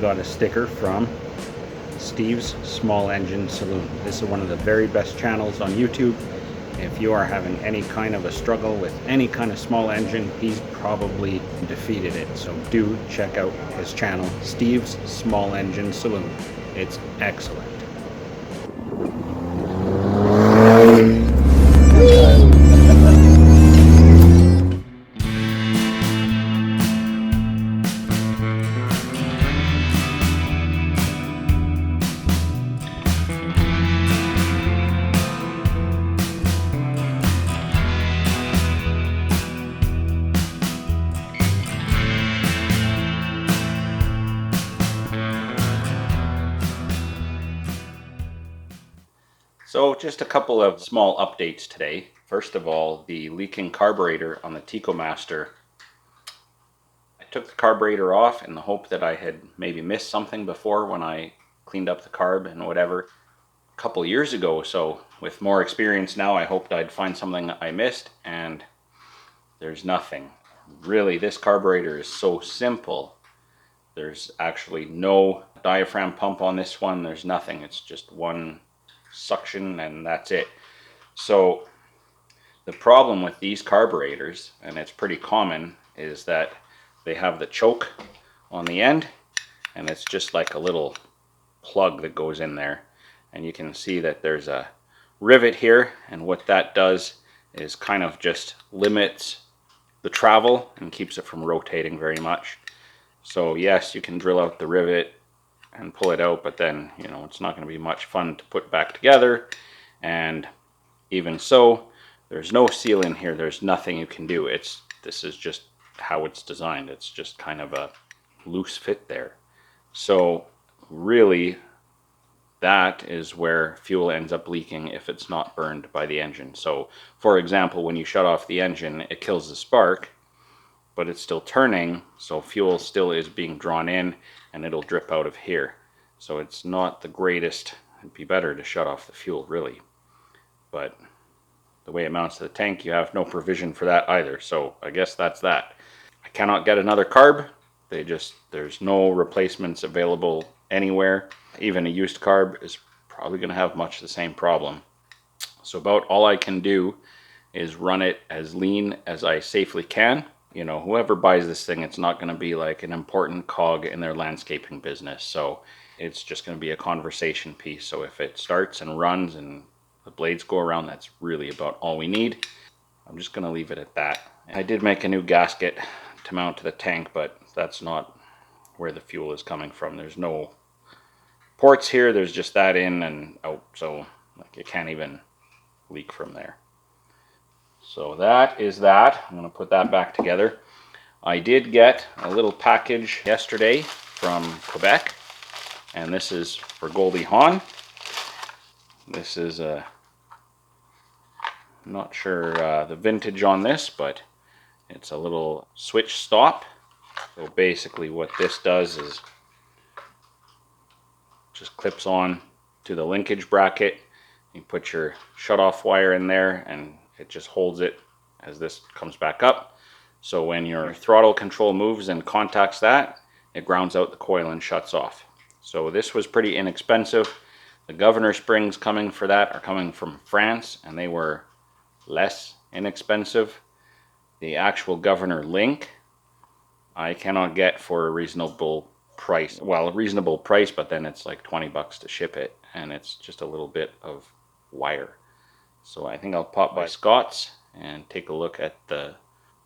got a sticker from Steve's Small Engine Saloon. This is one of the very best channels on YouTube. If you are having any kind of a struggle with any kind of small engine, he's probably defeated it. So do check out his channel, Steve's Small Engine Saloon. It's excellent. So just a couple of small updates today. First of all, the leaking carburetor on the TECOmaster. I took the carburetor off in the hope that I had maybe missed something before when I cleaned up the carb and whatever a couple years ago. So with more experience now, I hoped I'd find something I missed, and there's nothing. Really, this carburetor is so simple. There's actually no diaphragm pump on this one. There's nothing. It's just one suction and that's it. So the problem with these carburetors, and it's pretty common, is that they have the choke on the end, and it's just like a little plug that goes in there, and you can see that there's a rivet here, and what that does is kind of just limits the travel and keeps it from rotating very much. So yes, you can drill out the rivet and pull it out, but then, you know, it's not going to be much fun to put back together. And even so, there's no seal in here. There's nothing you can do. This is just how it's designed. It's just kind of a loose fit there. So really, that is where fuel ends up leaking if it's not burned by the engine. So for example, when you shut off the engine, it kills the spark, but it's still turning, so fuel still is being drawn in, and it'll drip out of here. So it's not the greatest. It'd be better to shut off the fuel, really. But the way it mounts to the tank, you have no provision for that either. So I guess that's that. I cannot get another carb. There's no replacements available anywhere. Even a used carb is probably going to have much the same problem. So about all I can do is run it as lean as I safely can. You know, whoever buys this thing, it's not going to be like an important cog in their landscaping business. So it's just going to be a conversation piece. So if it starts and runs and the blades go around, that's really about all we need. I'm just going to leave it at that. I did make a new gasket to mount to the tank, but that's not where the fuel is coming from. There's no ports here. There's just that in and out. So like, it can't even leak from there. So that is that. I'm going to put that back together. I did get a little package yesterday from Quebec, and this is for Goldie Hawn. This is I'm not sure the vintage on this, but it's a little switch stop. So basically what this does is just clips on to the linkage bracket. You put your shutoff wire in there, and it just holds it as this comes back up. So when your throttle control moves and contacts that, it grounds out the coil and shuts off. So this was pretty inexpensive. The governor springs coming for that are coming from France, and they were less inexpensive. The actual governor link I cannot get for a reasonable price. Well, a reasonable price, but then it's like 20 bucks to ship it, and it's just a little bit of wire. So I think I'll pop by Scott's and take a look at the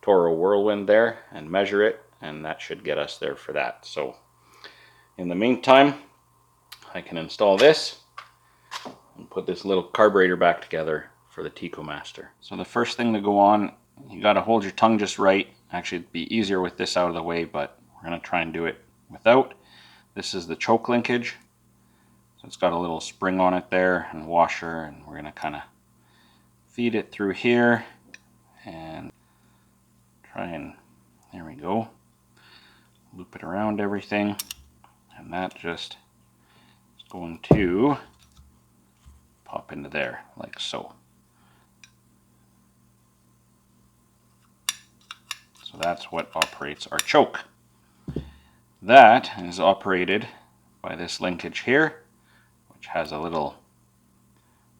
Toro Whirlwind there and measure it, and that should get us there for that. So in the meantime, I can install this and put this little carburetor back together for the TECOmaster. So the first thing to go on, you got to hold your tongue just right. Actually, it'd be easier with this out of the way, but we're going to try and do it without. This is the choke linkage. So it's got a little spring on it there and washer, and we're going to kind of feed it through here and try and, there we go, loop it around everything, and that just is going to pop into there like so. So that's what operates our choke. That is operated by this linkage here, which has a little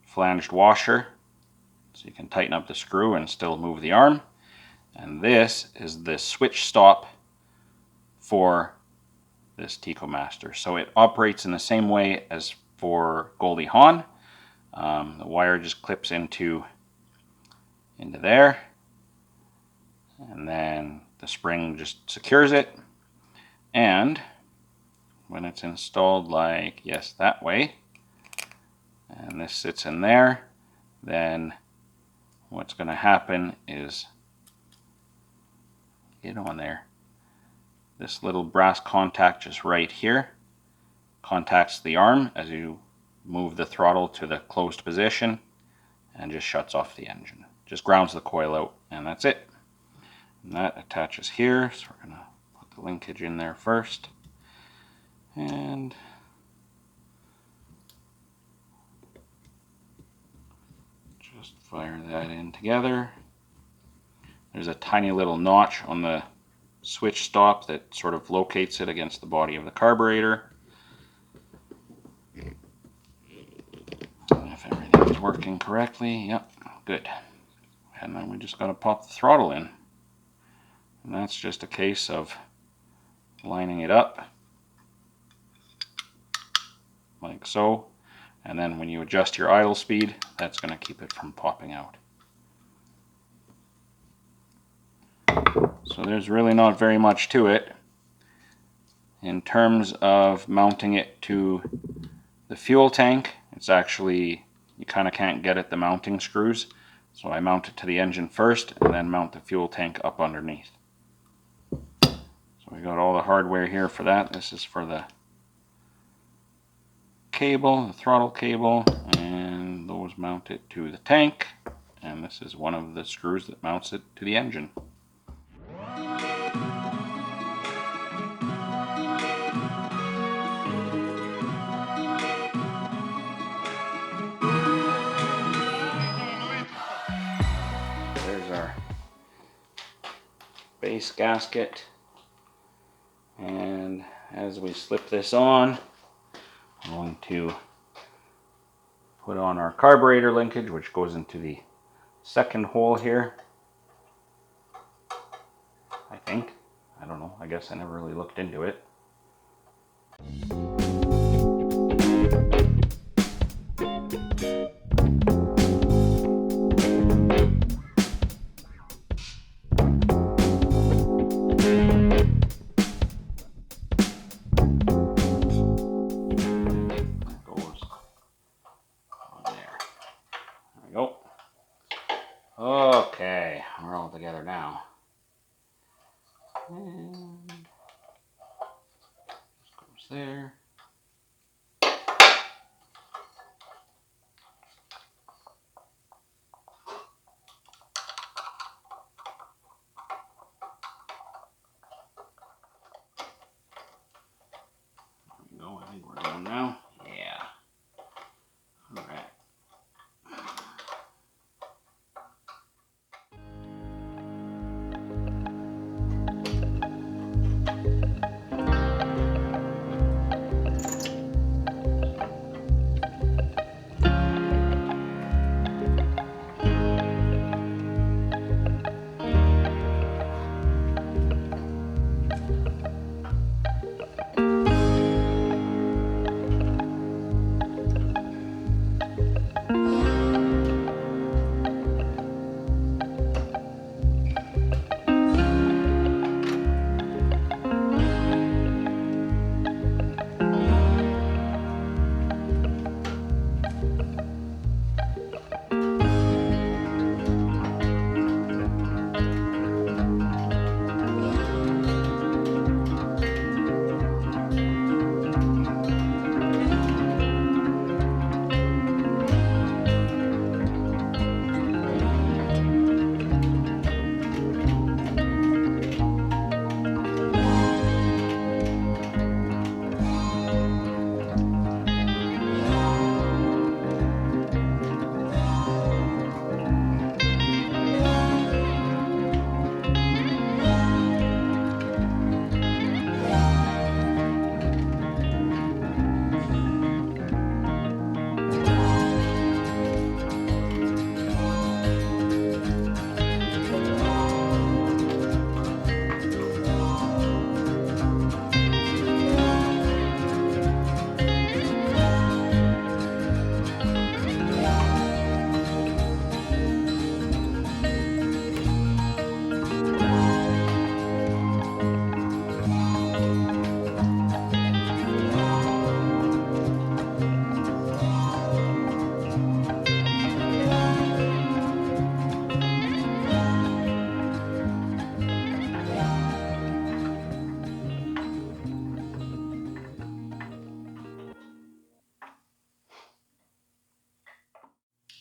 flanged washer, so you can tighten up the screw and still move the arm. And this is the switch stop for this TECOmaster. So it operates in the same way as for Goldie Hawn. The wire just clips into there, and then the spring just secures it. And when it's installed like, yes, that way, and this sits in there, then what's going to happen is, get on there, this little brass contact just right here contacts the arm as you move the throttle to the closed position, and just shuts off the engine. Just grounds the coil out, and that's it. And that attaches here, so we're going to put the linkage in there first. And just fire that in together. There's a tiny little notch on the switch stop that sort of locates it against the body of the carburetor. And if everything's working correctly, yep, good. And then we just got to pop the throttle in. And that's just a case of lining it up like so. And then when you adjust your idle speed, that's going to keep it from popping out. So there's really not very much to it. In terms of mounting it to the fuel tank, it's actually, you kind of can't get at the mounting screws. So I mount it to the engine first and then mount the fuel tank up underneath. So we got all the hardware here for that. This is for the cable, the throttle cable, and those mount it to the tank. And this is one of the screws that mounts it to the engine. There's our base gasket, and as we slip this on, I'm going to put on our carburetor linkage, which goes into the second hole here. I think. I don't know. I guess I never really looked into it. Okay, we're all together now. And goes there. There we go, I think we're going now. Yeah. Alright.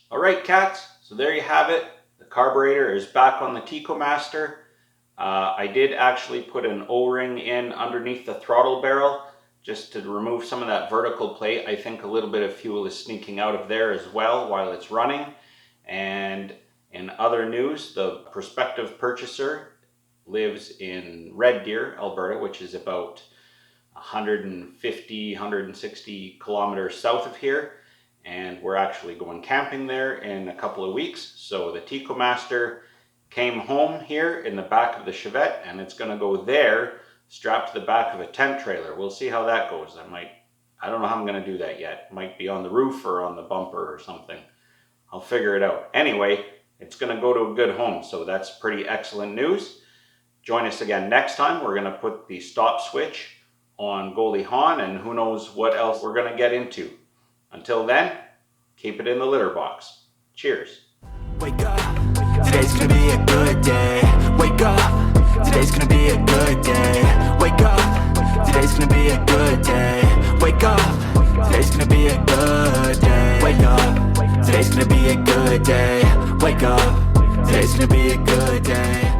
Alright cats, so there you have it. The carburetor is back on the TECOmaster. I did actually put an O-ring in underneath the throttle barrel just to remove some of that vertical plate. I think a little bit of fuel is sneaking out of there as well while it's running. And in other news, the prospective purchaser lives in Red Deer, Alberta, which is about 150, 160 kilometers south of here. And we're actually going camping there in a couple of weeks. So the TECOmaster came home here in the back of the Chevette, and it's going to go there, strapped to the back of a tent trailer. We'll see how that goes. I don't know how I'm going to do that yet. It might be on the roof or on the bumper or something. I'll figure it out. Anyway, it's going to go to a good home, so that's pretty excellent news. Join us again next time. We're going to put the stop switch on Goldie Hawn, and who knows what else we're going to get into. Until then, keep it in the litter box. Cheers. Wake up, today's gonna be a good day. Wake up, today's gonna be a good day. Wake up, today's gonna be a good day. Wake up, today's gonna be a good day. Wake up, today's gonna be a good day. Wake up, today's gonna be a good day.